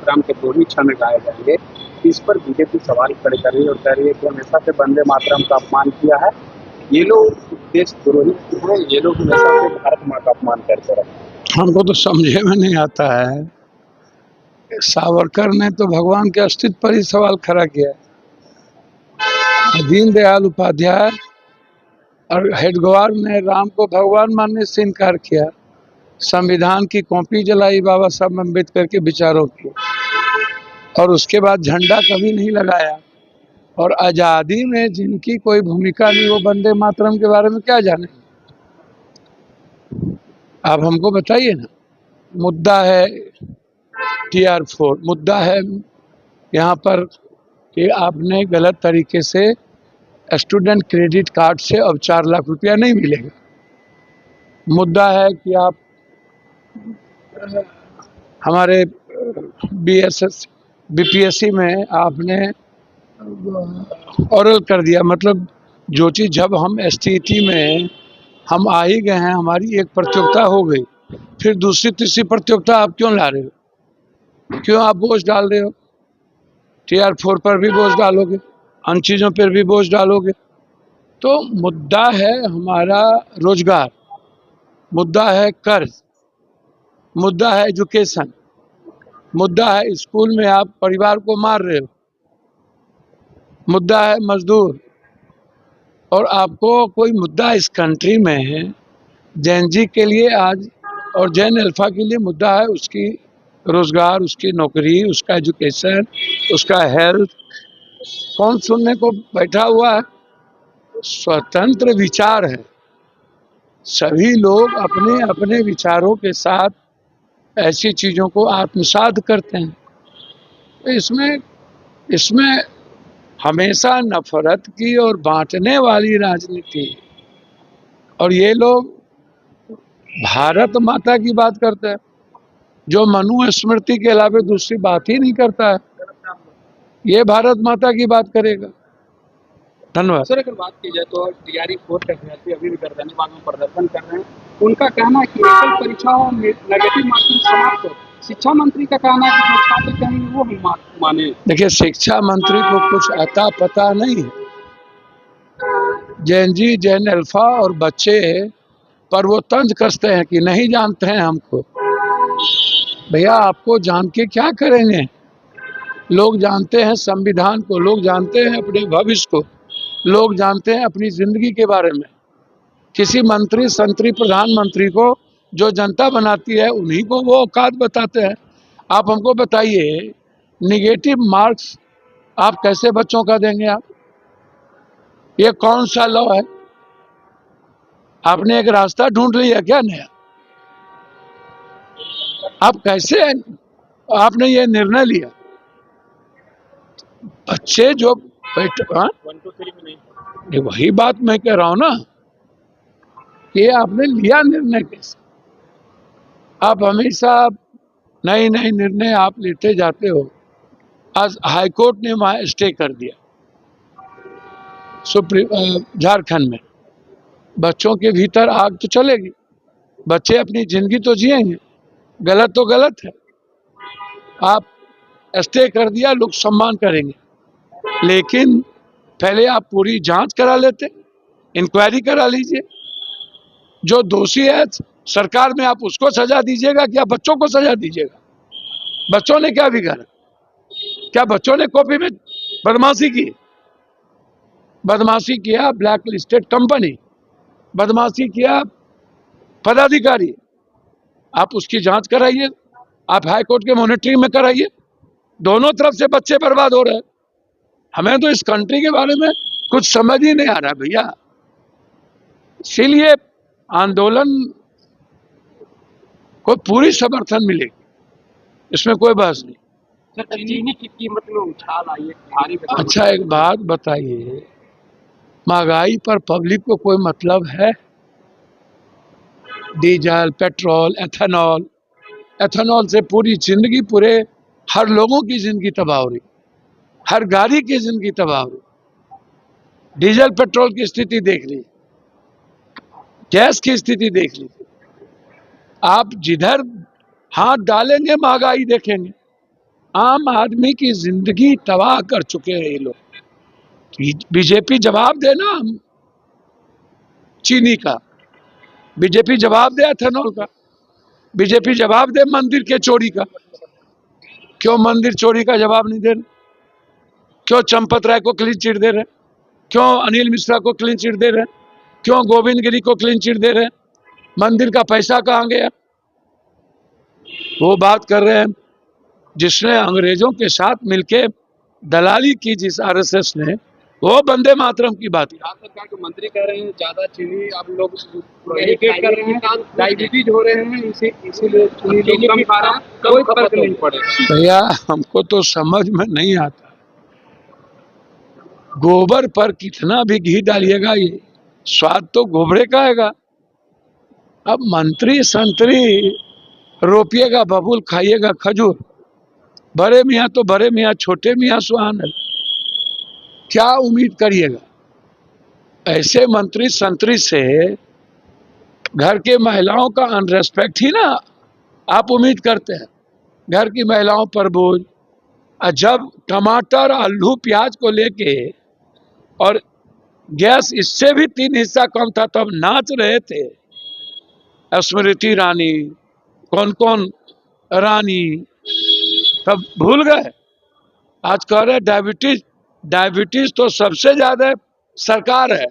मातरम के 2 ही क्षण गाए जाएंगे। इस पर बीजेपी सवाल खड़े कर रही है और कह रही है कि हमेशा से वंदे मातरम का अपमान किया है। ये लोग देशद्रोही हैं, ये लोग हमेशा से भारत माँ का अपमान करते रहे। हमको तो समझे में नहीं आता है। सावरकर ने तो भगवान के अस्तित्व पर ही सवाल खड़ा किया। दीनदयाल उपाध्याय और हेडगेवार ने राम को भगवान मानने से इनकार किया। संविधान की कॉपी जलाई बाबा साहब अम्बेडकर के विचारों की, और उसके बाद झंडा कभी नहीं लगाया। और आज़ादी में जिनकी कोई भूमिका नहीं, वो वंदे मातरम के बारे में क्या जाने। आप हमको बताइए ना। मुद्दा है TR4, मुद्दा है यहाँ पर कि आपने गलत तरीके से स्टूडेंट क्रेडिट कार्ड से अब 4 लाख रुपया नहीं मिलेगा। मुद्दा है कि आप हमारे BPSC में आपने ओरल कर दिया। मतलब जो चीज़ जब हम STET में हम आ ही गए हैं, हमारी एक प्रतियोगिता हो गई, फिर दूसरी तीसरी प्रतियोगिता आप क्यों ला रहे हो? क्यों आप बोझ डाल रहे हो? TR4 पर भी बोझ डालोगे, अन्य चीज़ों पर भी बोझ डालोगे। तो मुद्दा है हमारा रोजगार, मुद्दा है कर्ज, मुद्दा है एजुकेशन, मुद्दा है स्कूल में आप परिवार को मार रहे हो, मुद्दा है मजदूर। और आपको कोई मुद्दा इस कंट्री में है जैन जी के लिए आज, और जैन अल्फा के लिए मुद्दा है उसकी रोजगार, उसकी नौकरी, उसका एजुकेशन, उसका हेल्थ। कौन सुनने को बैठा हुआ है? स्वतंत्र विचार है, सभी लोग अपने अपने विचारों के साथ ऐसी चीज़ों को आत्मसात करते हैं। तो इसमें इसमें हमेशा नफरत की और बांटने वाली राजनीति। और ये लोग भारत माता की बात करते हैं, जो मनुस्मृति के अलावा दूसरी बात ही नहीं करता है, ये भारत माता की बात करेगा। धन्यवाद। सर, अगर बात की जाए तो TR4 के अभ्यर्थी अभी भी गर्दनीबाग में प्रदर्शन कर रहे हैं। उनका कहना है कि एकल परीक्षाओं में नेगेटिव मार्किंग समाप्त हो। शिक्षा मंत्री का कहना है कि जो छात्र कहेंगे वो हम माने। देखिए, शिक्षा मंत्री को कुछ अता पता नहीं है। जैन जी, जैन अल्फा और बच्चे पर वो तंज कसते हैं कि नहीं जानते हैं हमको। भैया, आपको जान के क्या करेंगे? लोग जानते हैं संविधान को, लोग जानते हैं अपने भविष्य को, लोग जानते हैं अपनी जिंदगी के बारे में। किसी मंत्री, संतरी, प्रधानमंत्री को जो जनता बनाती है उन्हीं को वो औकात बताते हैं। आप हमको बताइए, निगेटिव मार्क्स आप कैसे बच्चों का देंगे? आप ये कौन सा लॉ है? आपने एक रास्ता ढूंढ लिया क्या नया? आप कैसे आपने ये निर्णय लिया? बच्चे जो बैठ, वही बात मैं कह रहा हूं ना कि आपने लिया निर्णय कैसे? आप हमेशा नए नए निर्णय आप लेते जाते हो। आज हाईकोर्ट ने वहां स्टे कर दिया झारखंड में। बच्चों के भीतर आग तो चलेगी, बच्चे अपनी जिंदगी तो जिएंगे। गलत तो गलत है, आप स्टे कर दिया, लोग सम्मान करेंगे। लेकिन पहले आप पूरी जांच करा लेते, इंक्वायरी करा लीजिए। जो दोषी है सरकार में, आप उसको सजा दीजिएगा कि आप बच्चों को सजा दीजिएगा? बच्चों ने क्या बिगाड़ा? क्या बच्चों ने कॉपी में बदमाशी की? बदमाशी किया ब्लैक लिस्टेड कंपनी, बदमाशी किया पदाधिकारी, आप उसकी जांच कराइए। आप हाई कोर्ट के मॉनिटरिंग में कराइए। दोनों तरफ से बच्चे बर्बाद हो रहे हैं। हमें तो इस कंट्री के बारे में कुछ समझ ही नहीं आ रहा भैया। इसीलिए आंदोलन को पूरी समर्थन मिलेगी, इसमें कोई बहस नहीं। चीनी की कीमत में उछाल आई है भारी। अच्छा, एक बात बताइए, महंगाई पर पब्लिक को कोई मतलब है? डीजल, पेट्रोल, एथेनॉल, एथेनॉल से पूरी जिंदगी, पूरे हर लोगों की जिंदगी तबाह हो रही, हर गाड़ी की जिंदगी तबाह हो रही। डीजल पेट्रोल की स्थिति देख लीजिए, गैस की स्थिति देख लीजिए। आप जिधर हाथ डालेंगे महंगाई देखेंगे। आम आदमी की जिंदगी तबाह कर चुके हैं ये लोग। बीजेपी जवाब देना चीनी का, बीजेपी जवाब दे एथेनॉल का, बीजेपी जवाब दे मंदिर के चोरी का। क्यों मंदिर चोरी का जवाब नहीं दे रहे? क्यों चंपत राय को क्लीन चिट दे रहे? क्यों अनिल मिश्रा को क्लीन चिट दे रहे? क्यों गोविंद गिरी को क्लीन चिट दे रहे? मंदिर का पैसा कहाँ गया? वो बात कर रहे हैं जिसने अंग्रेजों के साथ मिलके दलाली की, जिस आरएसएस ने, वो वंदे मातरम की बात। यहाँ तक क्या कि मंत्री कह रहे हैं ज्यादा चीनी अब लोग प्रोहिबिट कर रहे हैं, डायबिटीज हो रहे हैं, इसीलिए चीनी लोग कम खा रहे हैं, कोई फर्क नहीं पड़ेगा। भैया हमको तो समझ में नहीं आता, गोबर पर कितना भी घी डालिएगा ये स्वाद तो गोबरे का आएगा। अब मंत्री संतरी रोपिएगा बबूल, खाइएगा खजूर, बड़े मियाँ तो बड़े मियाँ, छोटे मियाँ सुहान है, क्या उम्मीद करिएगा? ऐसे मंत्री संतरी से घर के महिलाओं का अनरेस्पेक्ट ही ना आप उम्मीद करते हैं। घर की महिलाओं पर बोझ, जब टमाटर आलू प्याज को लेके और गैस इससे भी 3 हिस्सा कम था तब नाच रहे थे स्मृति ईरानी, कौन कौन रानी, तब भूल गए। आज कह रहे डायबिटीज, डायबिटीज तो सबसे ज्यादा सरकार है।